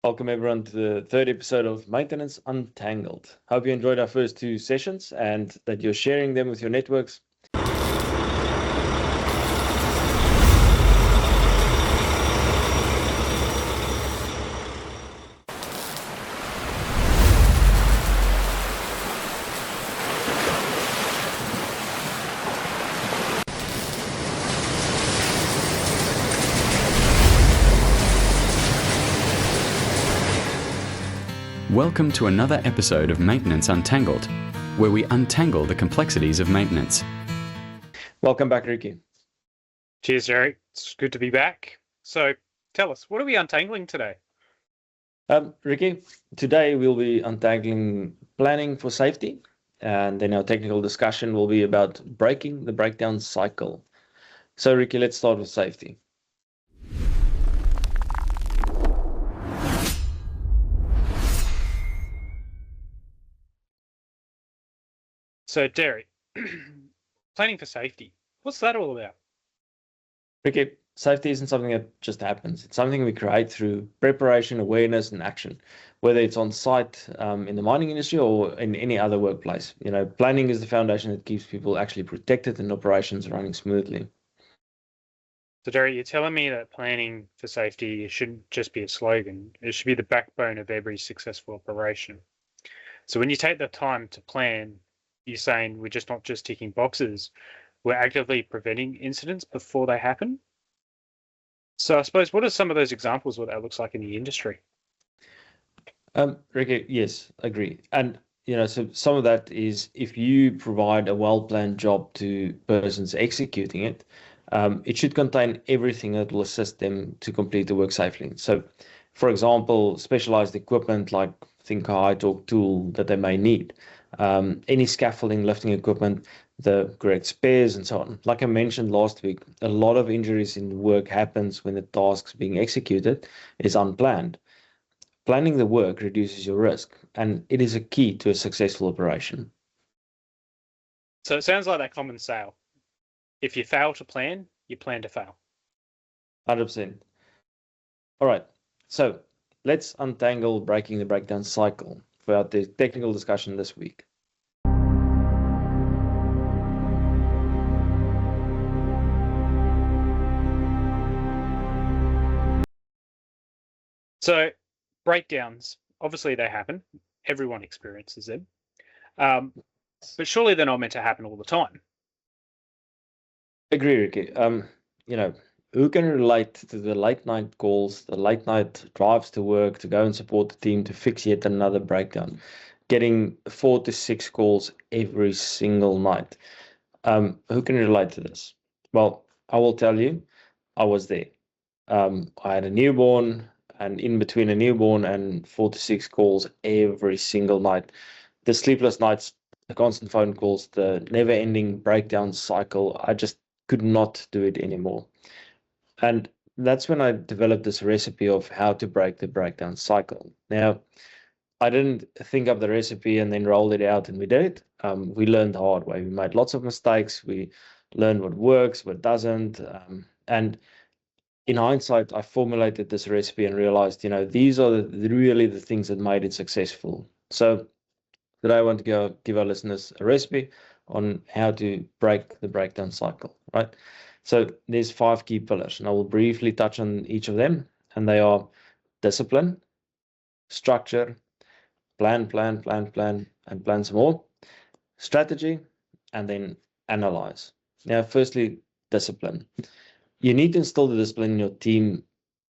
Welcome everyone to the third episode of Maintenance Untangled. Hope you enjoyed our first two sessions and that you're sharing them with your networks. Welcome to another episode of Maintenance Untangled, where we untangle the complexities of maintenance. Welcome back, Ricky. Cheers, Derick. It's good to be back. So tell us, what are we untangling today? Ricky, today we'll be untangling planning for safety, and then our technical discussion will be about breaking the breakdown cycle. So Ricky, let's start with safety. So Derick, planning for safety, what's that all about? Ricky, safety isn't something that just happens. It's something we create through preparation, awareness, and action, whether it's on site in the mining industry or in any other workplace. Planning is the foundation that keeps people actually protected and operations running smoothly. So Derick, you're telling me that planning for safety shouldn't just be a slogan. It should be the backbone of every successful operation. So when you take the time to plan, you're saying we're just not just ticking boxes, we're actively preventing incidents before they happen. So I suppose, what are some of those examples of what that looks like in the industry? Ricky, yes, agree. And so some of that is if you provide a well-planned job to persons executing it, it should contain everything that will assist them to complete the work safely. So, for example, specialized equipment like think a high torque tool that they may need, any scaffolding, lifting equipment, the correct spares, and so on. Like I mentioned last week, a lot of injuries in work happens when the tasks being executed is unplanned. Planning the work reduces your risk, and it is a key to a successful operation. So it sounds like that common saying: if you fail to plan, you plan to fail. 100%. All right, so let's untangle breaking the breakdown cycle for our technical discussion this week. So breakdowns, obviously they happen. Everyone experiences them. But surely they're not meant to happen all the time. Agree, Ricky. Who can relate to the late night calls, the late night drives to work to go and support the team to fix yet another breakdown, getting 4 to 6 calls every single night? Who can relate to this? Well, I will tell you, I was there. I had a newborn, and in between a newborn and 4 to 6 calls every single night, the sleepless nights, the constant phone calls, the never-ending breakdown cycle, I just could not do it anymore. And that's when I developed this recipe of how to break the breakdown cycle. Now, I didn't think up the recipe and then rolled it out and we did it. We learned the hard way. We made lots of mistakes. We learned what works, what doesn't. And in hindsight, I formulated this recipe and realized, these are really the things that made it successful. So today I want to give our listeners a recipe on how to break the breakdown cycle, right? So there's 5 key pillars, and I will briefly touch on each of them, and they are discipline, structure, plan, and plan some more, strategy, and then analyze. Now, firstly, discipline. You need to instill the discipline in your team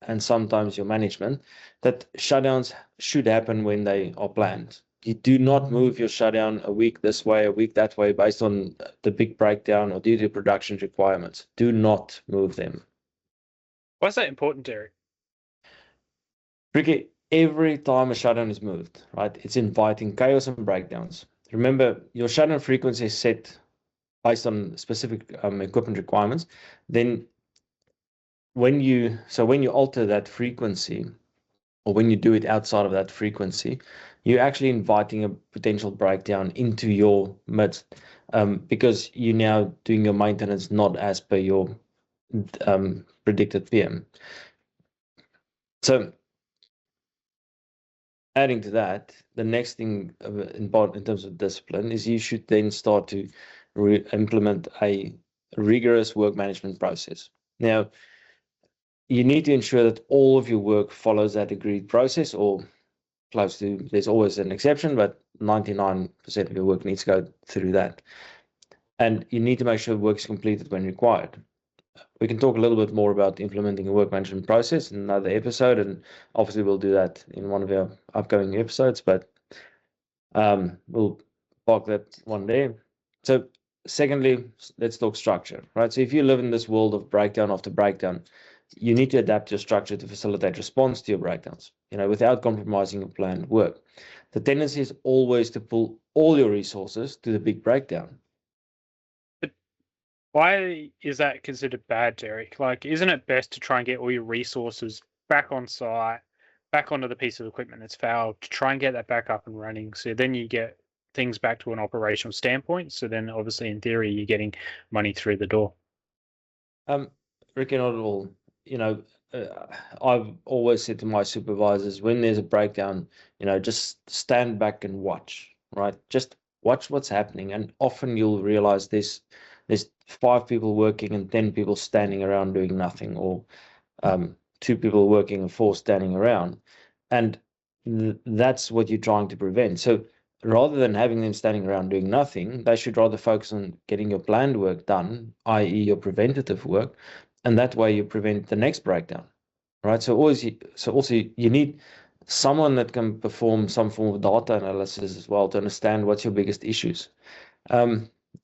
and sometimes your management that shutdowns should happen when they are planned. You do not move your shutdown a week this way, a week that way, based on the big breakdown or due to production requirements. Do not move them. Why is that important, Derick? Ricky, every time a shutdown is moved, right, it's inviting chaos and breakdowns. Remember, your shutdown frequency is set based on specific equipment requirements. Then when you alter that frequency, or when you do it outside of that frequency, you're actually inviting a potential breakdown into your midst, because you're now doing your maintenance not as per your predicted PM. So adding to that, the next thing in terms of discipline is you should then start to implement a rigorous work management process. Now, you need to ensure that all of your work follows that agreed process or close to. There's always an exception, but 99% of your work needs to go through that. And you need to make sure work is completed when required. We can talk a little bit more about implementing a work management process in another episode, and obviously we'll do that in one of our upcoming episodes, but we'll park that one there. So secondly, let's talk structure, right? So if you live in this world of breakdown after breakdown, you need to adapt your structure to facilitate response to your breakdowns, without compromising your planned work. The tendency is always to pull all your resources to the big breakdown. But why is that considered bad, Derick? Like, isn't it best to try and get all your resources back on site, back onto the piece of equipment that's failed, to try and get that back up and running? So then you get things back to an operational standpoint. So then, obviously, in theory, you're getting money through the door. Ricky, not at all. I've always said to my supervisors, when there's a breakdown, just stand back and watch, right? Just watch what's happening. And often you'll realize there's 5 people working and 10 people standing around doing nothing, or 2 people working and 4 standing around. And that's what you're trying to prevent. So rather than having them standing around doing nothing, they should rather focus on getting your planned work done, i.e. your preventative work, and that way you prevent the next breakdown, right? So also you need someone that can perform some form of data analysis as well to understand what's your biggest issues.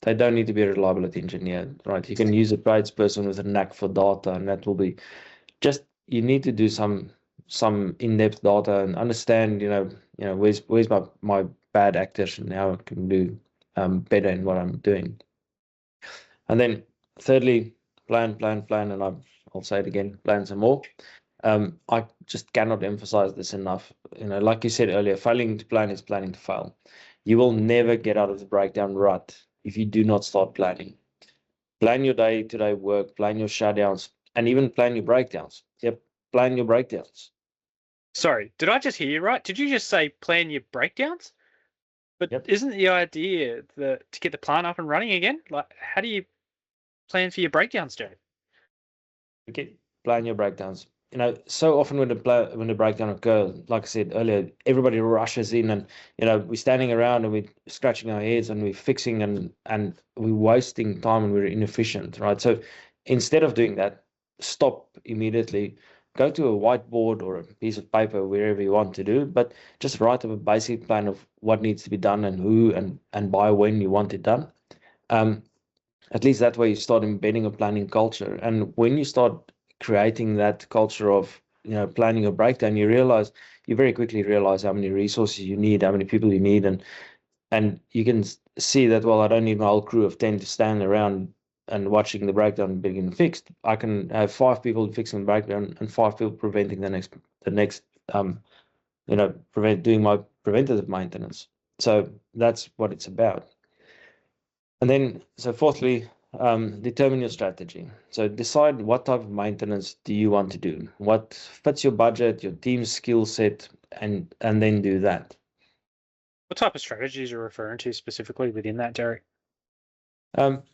They don't need to be a reliability engineer, right? You can use a tradesperson with a knack for data, and that will be just, you need to do some in-depth data and understand, where's my bad actors and how I can do better in what I'm doing. And then thirdly, plan, and I'll say it again, plan some more. I just cannot emphasize this enough. Like you said earlier, failing to plan is planning to fail. You will never get out of the breakdown rut if you do not start planning. Plan your day-to-day work, plan your shutdowns, and even plan your breakdowns. Yep, plan your breakdowns. Sorry, did I just hear you right? Did you just say plan your breakdowns? But Yep. Isn't the idea to get the plant up and running again? Like, how do you plan for your breakdowns, Joe? Okay, plan your breakdowns. So often when the breakdown occurs, like I said earlier, everybody rushes in, and we're standing around and we're scratching our heads and we're fixing and we're wasting time and we're inefficient, right? So instead of doing that, stop immediately. Go to a whiteboard or a piece of paper, wherever you want to do, but just write up a basic plan of what needs to be done and who and by when you want it done. At least that way you start embedding a planning culture. And when you start creating that culture of, planning a breakdown, you very quickly realize how many resources you need, how many people you need. And you can see that, well, I don't need my whole crew of 10 to stand around and watching the breakdown being fixed. I can have 5 people fixing the breakdown and 5 people preventing the next, doing my preventative maintenance. So that's what it's about. And then, so fourthly, determine your strategy. So decide what type of maintenance do you want to do, what fits your budget, your team's skill set, and then do that. What type of strategies are you referring to specifically within that, Derick?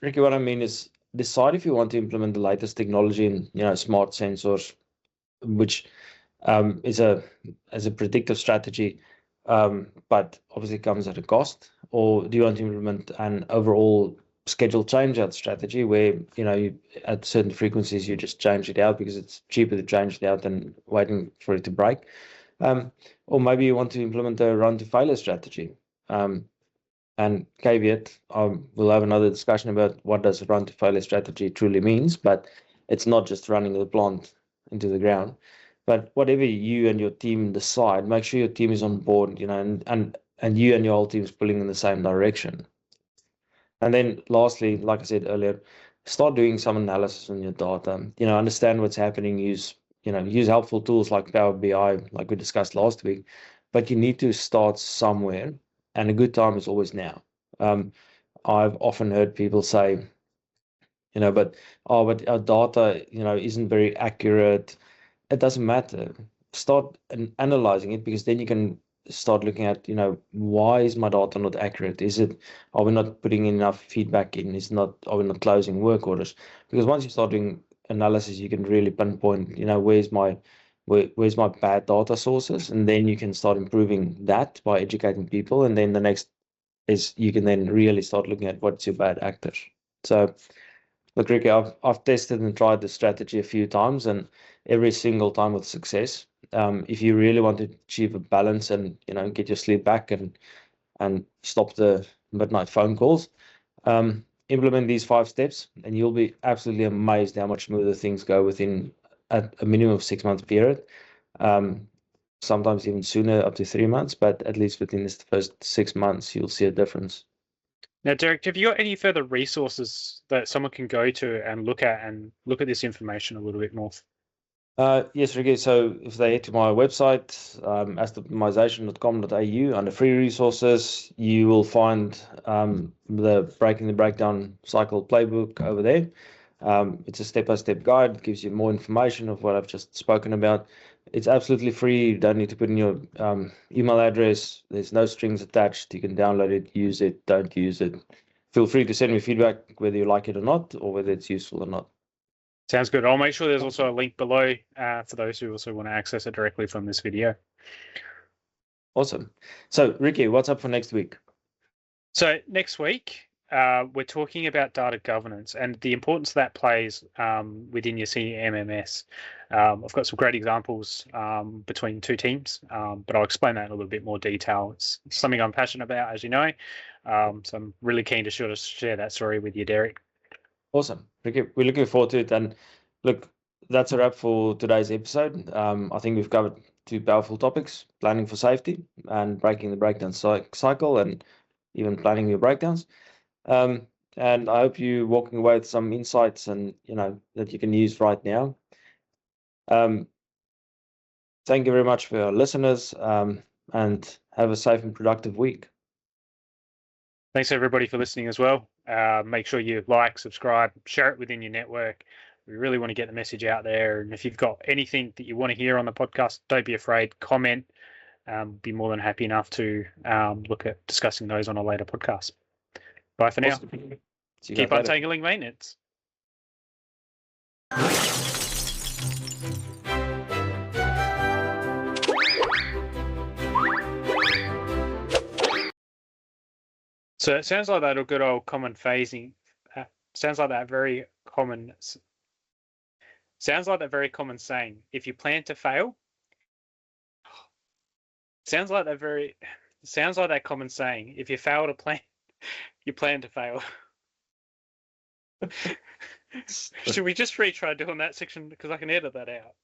Ricky, what I mean is decide if you want to implement the latest technology in, smart sensors, which is as a predictive strategy, but obviously comes at a cost. Or do you want to implement an overall schedule change out strategy where, at certain frequencies, you just change it out because it's cheaper to change it out than waiting for it to break? Or maybe you want to implement a run to failure strategy. And caveat, we'll have another discussion about what does a run to failure strategy truly means, but it's not just running the plant into the ground. But whatever you and your team decide, make sure your team is on board, and you and your whole team is pulling in the same direction. And then lastly, like I said earlier, start doing some analysis on your data. Understand what's happening. Use helpful tools like Power BI, like we discussed last week. But you need to start somewhere, and a good time is always now. I've often heard people say, but our data, isn't very accurate. It doesn't matter. Start analyzing it, because then you can start looking at, why is my data not accurate? Are we not putting enough feedback in? Are we not closing work orders? Because once you start doing analysis, you can really pinpoint, where's my bad data sources, and then you can start improving that by educating people. And then the next is you can then really start looking at what's your bad actors. So look, Ricky, I've tested and tried the strategy a few times, and every single time with success. If you really want to achieve a balance and get your sleep back and stop the midnight phone calls, implement these 5 steps, and you'll be absolutely amazed how much smoother things go within a minimum of 6 month period. Sometimes even sooner, up to 3 months, but at least within this first 6 months, you'll see a difference. Now, Derick, have you got any further resources that someone can go to and look at this information a little bit more? Yes, Ricky. So if they head to my website, assetoptimization.com.au, under free resources, you will find the Breaking the Breakdown Cycle playbook over there. It's a step-by-step guide. It gives you more information of what I've just spoken about. It's absolutely free. You don't need to put in your email address. There's no strings attached. You can download it, use it, don't use it. Feel free to send me feedback whether you like it or not, or whether it's useful or not. Sounds good. I'll make sure there's also a link below for those who also want to access it directly from this video. Awesome. So, Ricky, what's up for next week? So next week, we're talking about data governance and the importance that plays within your CMMS. I've got some great examples between 2 teams, but I'll explain that in a little bit more detail. It's something I'm passionate about, as you know, so I'm really keen to share that story with you, Derick. Awesome. Ricky, we're looking forward to it. And look, that's a wrap for today's episode. I think we've covered 2 powerful topics: planning for safety and breaking the breakdown cycle, and even planning your breakdowns. And I hope you're walking away with some insights and that you can use right now. Thank you very much for our listeners, and have a safe and productive week. Thanks everybody for listening as well. Make sure you like, subscribe, share it within your network. We really want to get the message out there. And if you've got anything that you want to hear on the podcast, don't be afraid, comment. Be more than happy enough to look at discussing those on a later podcast. Bye for now. Awesome. Keep untangling maintenance. So it sounds like that good old common phasing. Sounds like that very common saying. If you plan to fail. Sounds like that common saying. If you fail to plan, you plan to fail. Should we just retry doing that section, because I can edit that out?